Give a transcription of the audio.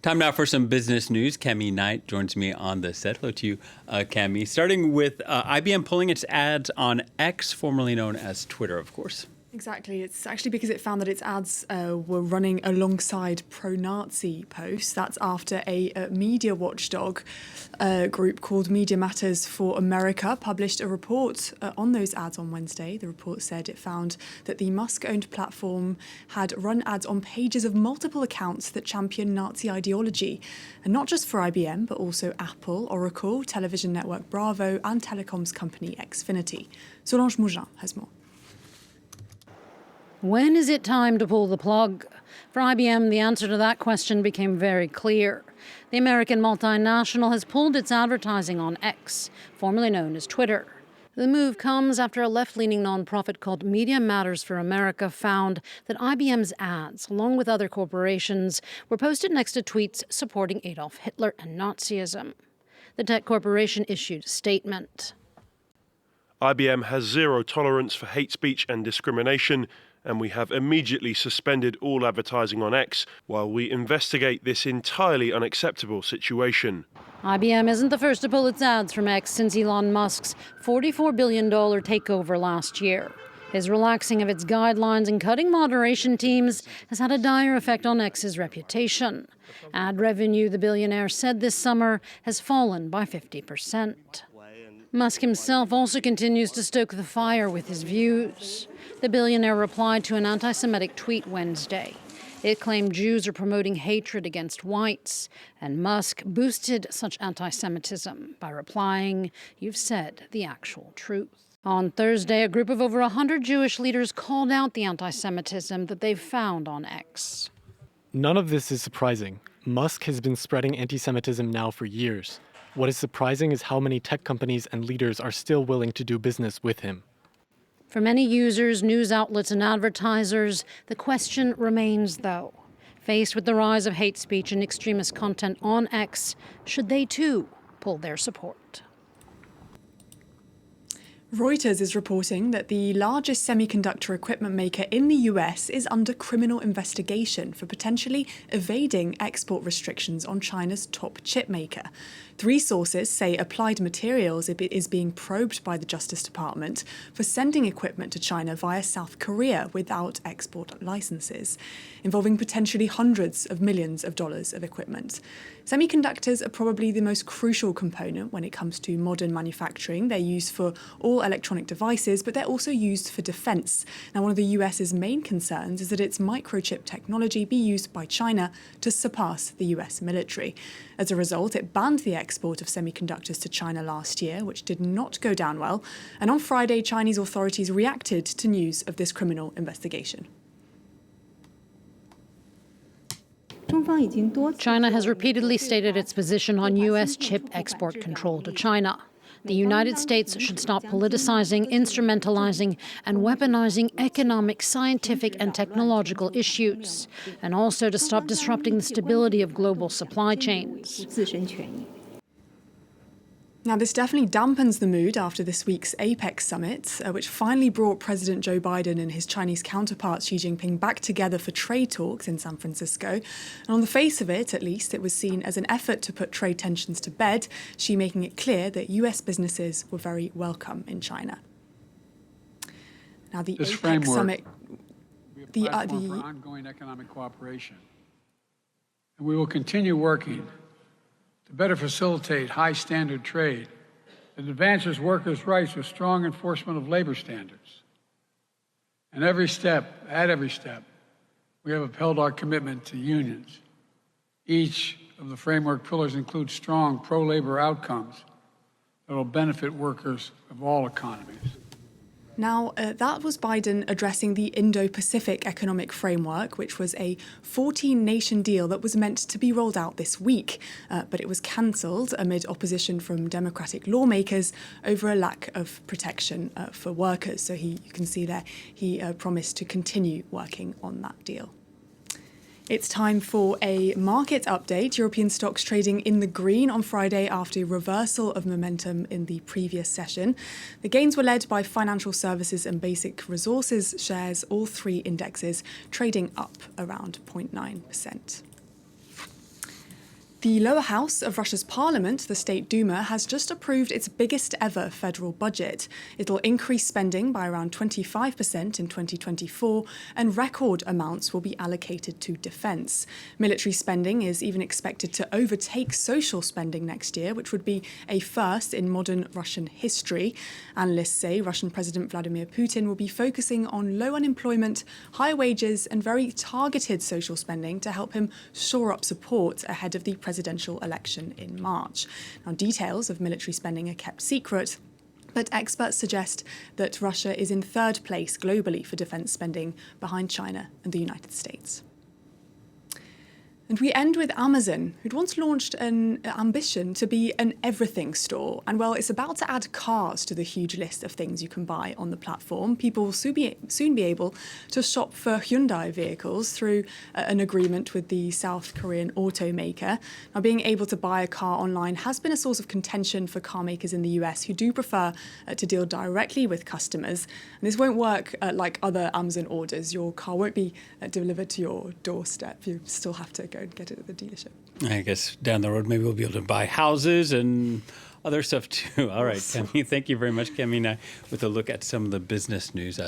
Time now for some business news. Cami Knight joins me on the set. Hello to you, Cami. Starting with IBM pulling its ads on X, formerly known as Twitter, of course. Exactly. It's actually because it found that its ads were running alongside pro-Nazi posts. That's after a media watchdog group called Media Matters for America published a report on those ads on Wednesday. The report said it found that the Musk-owned platform had run ads on pages of multiple accounts that champion Nazi ideology, and not just for IBM, but also Apple, Oracle, television network Bravo, and telecoms company Xfinity. Solange Mougin has more. When is it time to pull the plug? For IBM, the answer to that question became very clear. The American multinational has pulled its advertising on X, formerly known as Twitter. The move comes after a left-leaning nonprofit called Media Matters for America found that IBM's ads, along with other corporations, were posted next to tweets supporting Adolf Hitler and Nazism. The tech corporation issued a statement. IBM has zero tolerance for hate speech and discrimination, and we have immediately suspended all advertising on X while we investigate this entirely unacceptable situation. IBM isn't the first to pull its ads from X since Elon Musk's $44 billion takeover last year. His relaxing of its guidelines and cutting moderation teams has had a dire effect on X's reputation. Ad revenue, the billionaire said this summer, has fallen by 50%. Musk himself also continues to stoke the fire with his views. The billionaire replied to an anti-Semitic tweet Wednesday. It claimed Jews are promoting hatred against whites, and Musk boosted such anti-Semitism by replying, "You've said the actual truth." On Thursday, a group of over 100 Jewish leaders called out the anti-Semitism that they've found on X. None of this is surprising. Musk has been spreading anti-Semitism now for years. What is surprising is how many tech companies and leaders are still willing to do business with him. For many users, news outlets, and advertisers, the question remains, though. Faced with the rise of hate speech and extremist content on X, should they too pull their support? Reuters is reporting that the largest semiconductor equipment maker in the US is under criminal investigation for potentially evading export restrictions on China's top chip maker. 3 sources say Applied Materials is being probed by the Justice Department for sending equipment to China via South Korea without export licenses, involving potentially hundreds of millions of dollars of equipment. Semiconductors are probably the most crucial component when it comes to modern manufacturing. They're used for all electronic devices, but they're also used for defense. Now, one of the US's main concerns is that its microchip technology be used by China to surpass the US military. As a result, it banned the export of semiconductors to China last year, which did not go down well. And on Friday, Chinese authorities reacted to news of this criminal investigation. China has repeatedly stated its position on U.S. chip export control to China. The United States should stop politicizing, instrumentalizing, and weaponizing economic, scientific, and technological issues, and also to stop disrupting the stability of global supply chains. Now, this definitely dampens the mood after this week's APEC summit, which finally brought President Joe Biden and his Chinese counterpart Xi Jinping back together for trade talks in San Francisco. And on the face of it, at least, it was seen as an effort to put trade tensions to bed, Xi making it clear that US businesses were very welcome in China. Now, the this APEC summit... for ongoing economic cooperation. And we will continue working to better facilitate high-standard trade that advances workers' rights with strong enforcement of labor standards. And at every step, we have upheld our commitment to unions. Each of the framework pillars includes strong pro-labor outcomes that will benefit workers of all economies. Now, that was Biden addressing the Indo-Pacific Economic Framework, which was a 14-nation deal that was meant to be rolled out this week, but it was cancelled amid opposition from Democratic lawmakers over a lack of protection for workers. So you can see there, he promised to continue working on that deal. It's time for a market update. European stocks trading in the green on Friday after a reversal of momentum in the previous session. The gains were led by financial services and basic resources shares, all 3 indexes trading up around 0.9%. The lower house of Russia's parliament, the State Duma, has just approved its biggest ever federal budget. It'll increase spending by around 25% in 2024, and record amounts will be allocated to defence. Military spending is even expected to overtake social spending next year, which would be a first in modern Russian history. Analysts say Russian President Vladimir Putin will be focusing on low unemployment, high wages, and very targeted social spending to help him shore up support ahead of the presidential election in March. Now, details of military spending are kept secret, but experts suggest that Russia is in third place globally for defence spending, behind China and the United States. And we end with Amazon, who'd once launched an ambition to be an everything store. And well, it's about to add cars to the huge list of things you can buy on the platform. People will soon be able to shop for Hyundai vehicles through an agreement with the South Korean automaker. Now, being able to buy a car online has been a source of contention for car makers in the US who do prefer to deal directly with customers. And this won't work like other Amazon orders. Your car won't be delivered to your doorstep. You still have to go and get it at the dealership. I guess down the road, maybe we'll be able to buy houses and other stuff too. All right, Kemi, thank you very much, Kemi, with a look at some of the business news.